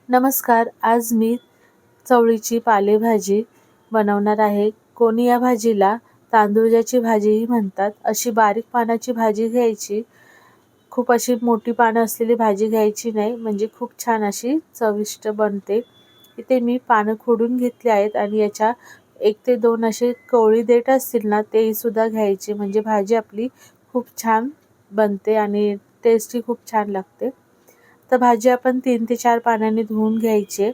नमस्कार. आज मी चवळीची पालेभाजी बनवणार आहे. कोणी या भाजीला तांदूळजाची भाजीही म्हणतात. अशी बारीक पानाची भाजी घ्यायची. खूप अशी मोठी पानं असलेली भाजी घ्यायची नाही, म्हणजे खूप छान अशी चविष्ट बनते. इथे मी पानं खोडून घेतली आहेत आणि याच्या 1 ते 2 असे कवळी देठ असतील ना, तेही सुद्धा घ्यायची, म्हणजे भाजी आपली खूप छान बनते आणि टेस्टही खूप छान लागते. तर भाजी आपण 3 ते 4 पाण्याने धुवून घ्यायची.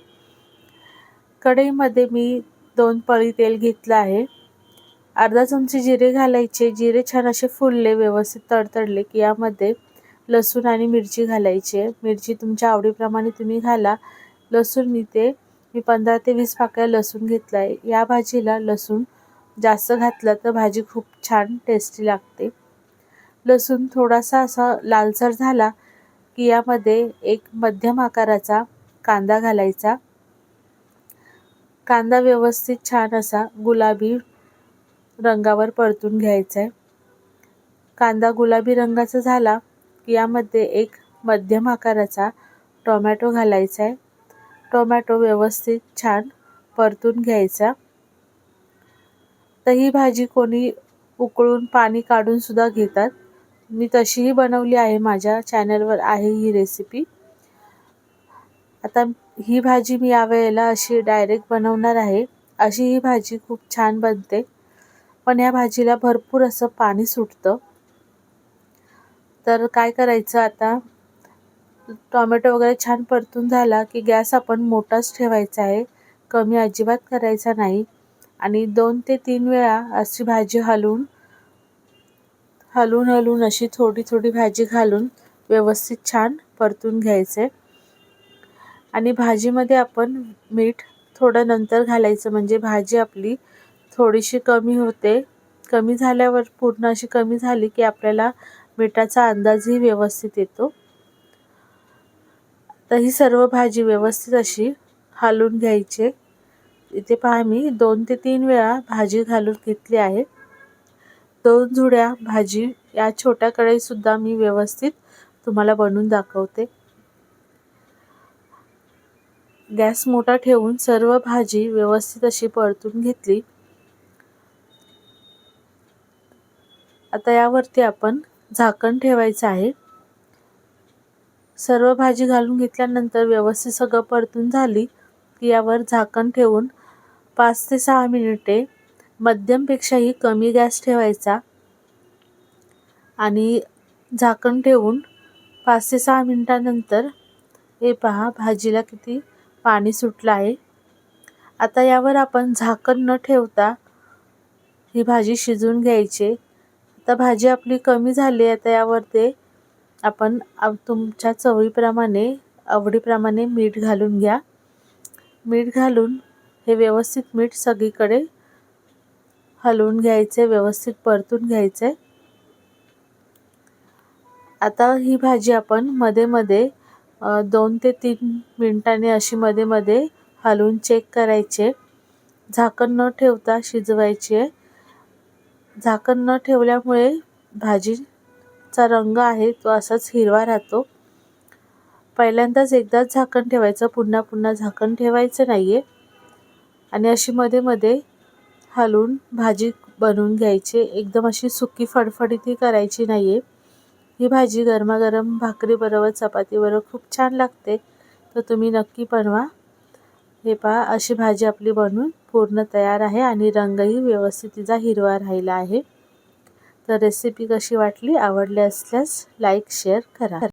कढईमध्ये मी 2 पळी तेल घेतलं आहे. अर्धा चमचे जिरे घालायचे. जिरे छान असे फुलले, व्यवस्थित तडतडले की यामध्ये लसूण आणि मिरची घालायची. मिरची तुमच्या आवडीप्रमाणे तुम्ही घाला. लसूण मी 15 ते 20 पाकळ्या लसूण घेतला आहे. या भाजीला लसूण जास्त घातला तर भाजी खूप छान टेस्टी लागते. लसूण थोडासा असा लालसर झाला की यामध्ये एक मध्यम आकाराचा कांदा घालायचा. कांदा व्यवस्थित छान असा गुलाबी रंगावर परतून घ्यायचा आहे. कांदा गुलाबी रंगाचा झाला की यामध्ये एक मध्यम आकाराचा टोमॅटो घालायचा आहे. टोमॅटो व्यवस्थित छान परतून घ्यायचा. तर ही भाजी कोणी उकळून पाणी काढून सुद्धा घेतात. मी तशीही बनवली आहे, माझ्या चॅनलवर आहे ही रेसिपी. आता ही भाजी मी यावेळेला अशी डायरेक्ट बनवणार आहे. अशी ही भाजी खूप छान बनते, पण या भाजीला भरपूर असं पाणी सुटतं. तर काय करायचं, आता टोमॅटो वगैरे छान परतून झाला की गॅस आपण मोठाच ठेवायचा आहे, कमी अजिबात करायचा नाही. आणि 2 ते 3 वेळा अशी भाजी हलवून अशी थोडी थोडी भाजी घालून व्यवस्थित छान परतून घ्यायचे. आणि भाजीमध्ये आपण मीठ थोडं नंतर घालायचं, म्हणजे भाजी आपली थोडीशी कमी होते. कमी झाल्यावर पूर्ण अशी कमी झाली की आपल्याला मिठाचा अंदाजही व्यवस्थित येतो. तर ही सर्व भाजी व्यवस्थित अशी हलवून घ्यायची. इथे पहा, मी 2 ते 3 वेळा भाजी घालून घेतली आहे. 2 जुड्या भाजी या छोट्या कढईत सुद्धा मी व्यवस्थित तुम्हाला बनवून दाखवते. गॅस मोठा ठेवून सर्व भाजी व्यवस्थित अशी परतून घेतली. आता यावरती आपण झाकण ठेवायचं आहे. सर्व भाजी घालून घेतल्यानंतर व्यवस्थित सगळं परतून झाली की यावर झाकण ठेवून 5 ते 6 मिनिटे मध्यमपेक्षाही कमी गॅस ठेवायचा आणि झाकण ठेवून 5 ते 6 मिनिटांनंतर हे पहा, भाजीला किती पाणी सुटलं आहे. आता यावर आपण झाकण न ठेवता ही भाजी शिजवून घ्यायची. आता भाजी आपली कमी झाली. आता यावर आपण तुमच्या चवीप्रमाणे, आवडीप्रमाणे मीठ घालून घ्या. मीठ घालून हे व्यवस्थित मीठ सगळीकडे हलवून घ्यायचे, व्यवस्थित परतून घ्यायचे. आता ही भाजी आपण मध्ये मध्ये 2 ते 3 मिनिटांनी अशी मध्ये मध्ये हलवून चेक करायचे. झाकण न ठेवता शिजवायचे. झाकण न ठेवल्यामुळे भाजीचा रंग आहे तो असाच हिरवा राहतो. पहिल्यांदाच एकदाच झाकण ठेवायचं, पुन्हा पुन्हा झाकण ठेवायचं नाहीये. आणि अशी मध्ये मध्ये हलवून भाजी बनवून घ्यायची. एकदम अशी सुकी फडफडीतही करायची नाहीये. ही भाजी गरमागरम भाकरीबरोबर, चपातीबरोबर खूप छान लागते. तर तुम्ही नक्की बनवा. हे पहा, अशी भाजी आपली बनवून पूर्ण तयार आहे आणि रंगही व्यवस्थित तिचा हिरवा राहिला आहे. तर रेसिपी कशी वाटली, आवडली असल्यास लाईक शेअर करा.